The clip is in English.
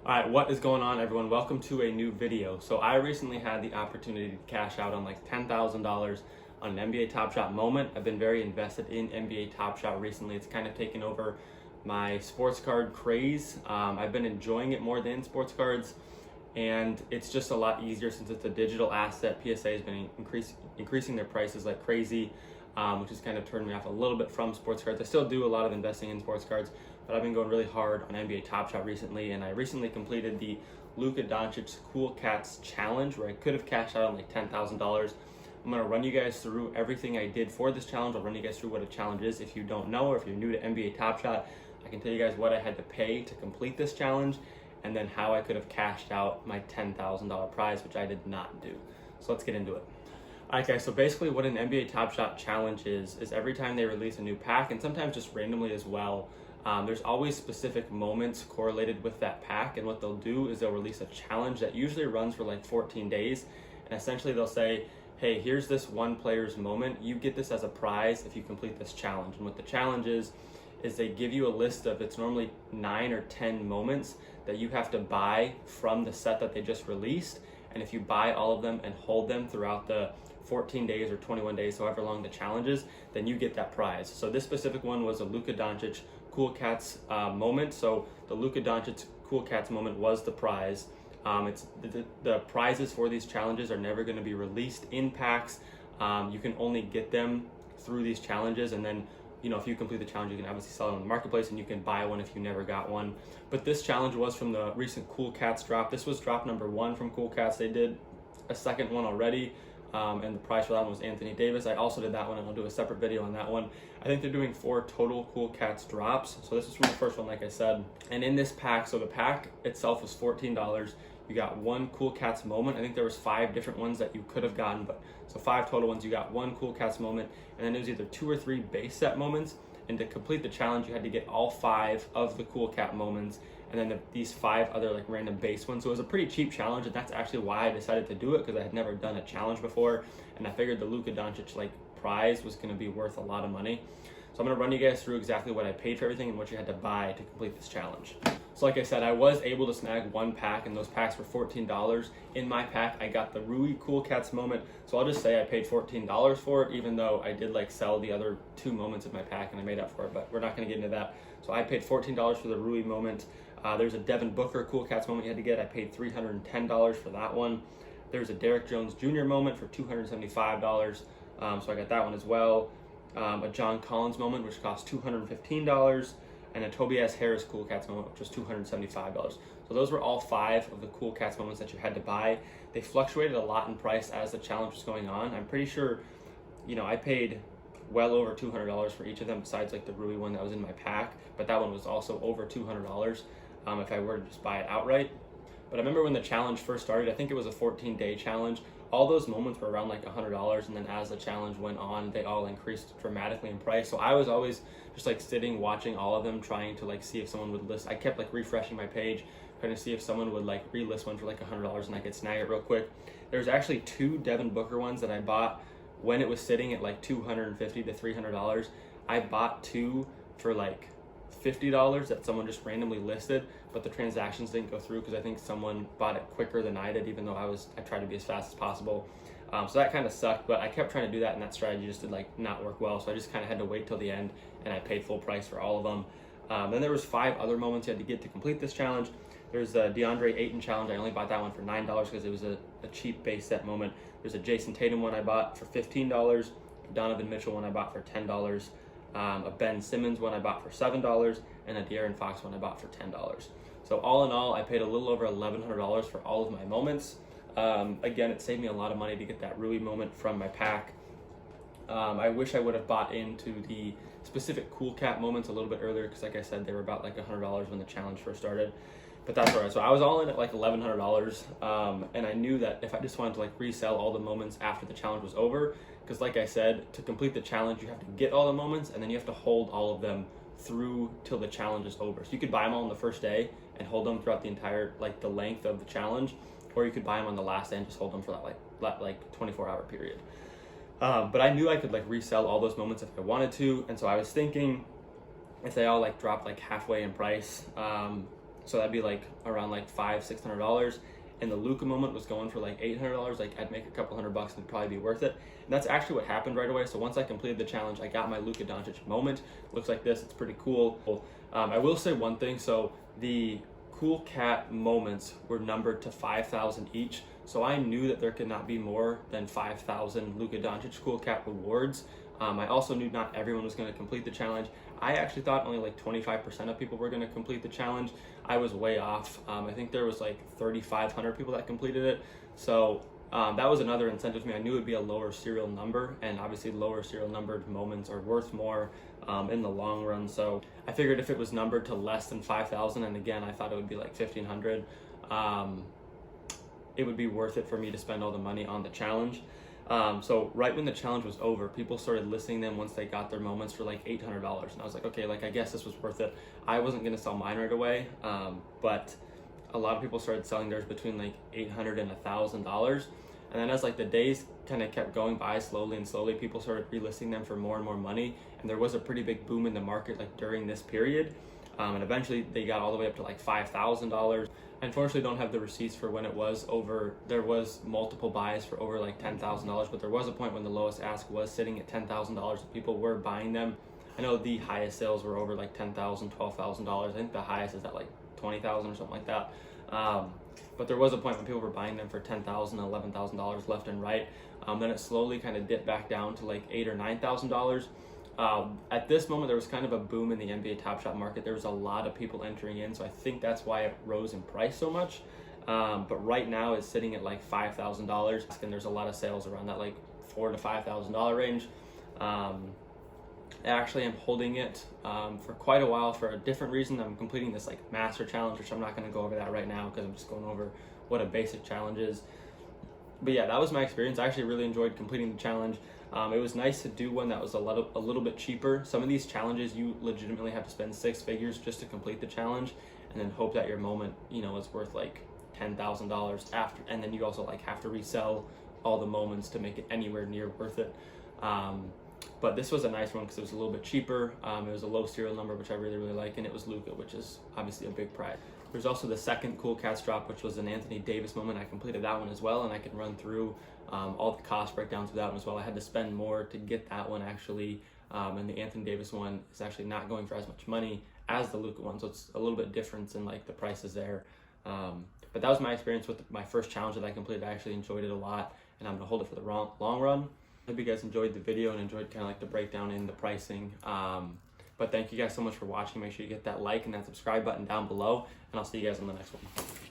Alright, what is going on, everyone? Welcome to a new video. So I recently had the opportunity to cash out on like $10,000 on an NBA Top Shot moment. I've been very invested in NBA Top Shot recently. It's kind of taken over my sports card craze. I've been enjoying it more than sports cards, and it's just a lot easier since it's a digital asset. PSA has been increasing their prices like crazy, which has kind of turned me off a little bit from sports cards. I still do a lot of investing in sports cards, but I've been going really hard on NBA Top Shot recently, and I recently completed the Luka Doncic Cool Cats Challenge, where I could have cashed out on like $10,000. I'm going to run you guys through everything I did for this challenge. I'll run you guys through what a challenge is. If you don't know, or if you're new to NBA Top Shot, I can tell you guys what I had to pay to complete this challenge, and then how I could have cashed out my $10,000 prize, which I did not do. So let's get into it. Alright guys, so basically what an NBA Top Shot challenge is every time they release a new pack, and sometimes just randomly as well, there's always specific moments correlated with that pack, and what they'll do is they'll release a challenge that usually runs for like 14 days, and essentially they'll say, hey, here's this one player's moment, you get this as a prize if you complete this challenge. And what the challenge is they give you a list of, it's normally 9 or 10 moments that you have to buy from the set that they just released, and if you buy all of them and hold them throughout the 14 days or 21 days, however long the challenge is, then you get that prize. So this specific one was a Luka Doncic Cool Cats moment. So the Luka Doncic Cool Cats moment was the prize. It's the prizes for these challenges are never going to be released in packs. You can only get them through these challenges, and then if you complete the challenge, you can obviously sell it on the marketplace, and you can buy one if you never got one. But this challenge was from the recent Cool Cats drop. This was drop number 1 from Cool Cats. They did a second one already. And the price for that one was Anthony Davis. I also did that one, and I'll do a separate video on that one. I think they're doing 4 total Cool Cats drops. So this is from the first one, like I said. And in this pack, so the pack itself was $14. You got 1 Cool Cats moment. I think there was 5 different ones that you could have gotten, but so 5 total ones. You got 1 Cool Cats moment, and then it was either 2 or 3 base set moments. And to complete the challenge, you had to get all 5 of the Cool Cat moments, and then these 5 other like random base ones. So it was a pretty cheap challenge, and that's actually why I decided to do it, because I had never done a challenge before, and I figured the Luka Doncic like prize was going to be worth a lot of money. So I'm going to run you guys through exactly what I paid for everything and what you had to buy to complete this challenge. So like I said, I was able to snag 1 pack, and those packs were $14. In my pack, I got the Rui Cool Cats moment. So I'll just say I paid $14 for it, even though I did like sell the other 2 moments of my pack and I made up for it, but we're not going to get into that. So I paid $14 for the Rui moment. There's a Devin Booker Cool Cats moment you had to get. I paid $310 for that one. There's a Derrick Jones Jr. moment for $275. So I got that one as well. A John Collins moment, which cost $215, and a Tobias Harris Cool Cats moment, which was $275. So those were all 5 of the Cool Cats moments that you had to buy. They fluctuated a lot in price as the challenge was going on. I'm pretty sure, I paid well over $200 for each of them, besides like the Rui one that was in my pack, but that one was also over $200 if I were to just buy it outright. But I remember when the challenge first started, I think it was a 14-day challenge. All those moments were around like $100, and then as the challenge went on, they all increased dramatically in price. So I was always just like sitting, watching all of them, trying to like see if someone would list. I kept like refreshing my page, trying to see if someone would like relist one for like $100 and I could snag it real quick. There's actually 2 Devin Booker ones that I bought when it was sitting at like $250 to $300. I bought 2 for like $50 that someone just randomly listed, but the transactions didn't go through because I think someone bought it quicker than I did, even though I tried to be as fast as possible. So that kind of sucked, but I kept trying to do that, and that strategy just did like not work well. So I just kind of had to wait till the end, and I paid full price for all of them. Then there was 5 other moments you had to get to complete this challenge. There's the DeAndre Ayton challenge. I only bought that one for $9 because it was a cheap base set moment. There's a Jason Tatum one I bought for $15. A Donovan Mitchell one I bought for $10. A Ben Simmons one I bought for $7, and a De'Aaron Fox one I bought for $10. So all in all, I paid a little over $1,100 for all of my moments. Again, it saved me a lot of money to get that Rui moment from my pack. I wish I would have bought into the specific Cool Cat moments a little bit earlier, because like I said, they were about like $100 when the challenge first started. But that's all right. So I was all in at like $1,100, and I knew that if I just wanted to like resell all the moments after the challenge was over, because like I said, to complete the challenge, you have to get all the moments, and then you have to hold all of them through till the challenge is over. So you could buy them all on the first day and hold them throughout the entire, like the length of the challenge, or you could buy them on the last day and just hold them for that like 24-hour period. But I knew I could like resell all those moments if I wanted to, and so I was thinking if they all like dropped like halfway in price, So that'd be like around like $500-600. And the Luka moment was going for like $800. Like I'd make a couple $100 and it'd probably be worth it. And that's actually what happened right away. So once I completed the challenge, I got my Luka Doncic moment. Looks like this. It's pretty cool. I will say one thing. So the Cool Cat moments were numbered to 5,000 each. So I knew that there could not be more than 5,000 Luka Doncic Cool Cat rewards. I also knew not everyone was going to complete the challenge. I actually thought only like 25% of people were going to complete the challenge. I was way off. I think there was like 3,500 people that completed it. So that was another incentive to me. I knew it would be a lower serial number, and obviously lower serial numbered moments are worth more in the long run. So I figured if it was numbered to less than 5,000, and again, I thought it would be like 1,500, it would be worth it for me to spend all the money on the challenge. So right when the challenge was over, people started listing them once they got their moments for like $800. And I was like, okay, like I guess this was worth it. I wasn't going to sell mine right away, but a lot of people started selling theirs between like $800 and $1,000. And then as like the days kind of kept going by slowly and slowly, people started relisting them for more and more money. And there was a pretty big boom in the market like during this period. And eventually they got all the way up to like $5,000. I unfortunately don't have the receipts for when it was over. There was multiple buys for over like $10,000, but there was a point when the lowest ask was sitting at $10,000 and people were buying them. I know the highest sales were over like $10,000, $12,000. I think the highest is at like $20,000 or something like that. But there was a point when people were buying them for $10,000, $11,000 left and right. Then it slowly kind of dipped back down to like $8,000 or $9,000. At this moment, there was kind of a boom in the NBA Top Shot market. There was a lot of people entering in, so I think that's why it rose in price so much. But right now, it's sitting at like $5,000, and there's a lot of sales around that like $4,000 to $5,000 range. Actually, I'm holding it for quite a while for a different reason. I'm completing this like master challenge, which I'm not going to go over that right now because I'm just going over what a basic challenge is. But yeah, that was my experience. I actually really enjoyed completing the challenge. It was nice to do one that was a little bit cheaper. Some of these challenges you legitimately have to spend 6 figures just to complete the challenge, and then hope that your moment, is worth like $10,000 after, and then you also like have to resell all the moments to make it anywhere near worth it. But this was a nice one because it was a little bit cheaper. It was a low serial number, which I really like, and it was Luka, which is obviously a big prize. There's also the second Cool Cats drop, which was an Anthony Davis moment. I completed that one as well, and I can run through all the cost breakdowns for that one as well. I had to spend more to get that one actually, and the Anthony Davis one is actually not going for as much money as the Luka one, so it's a little bit different in like the prices there. But that was my experience with my first challenge that I completed. I actually enjoyed it a lot, and I'm gonna hold it for the long run. I hope you guys enjoyed the video and enjoyed kind of like the breakdown in the pricing. But thank you guys so much for watching. Make sure you hit that like and that subscribe button down below, and I'll see you guys on the next one.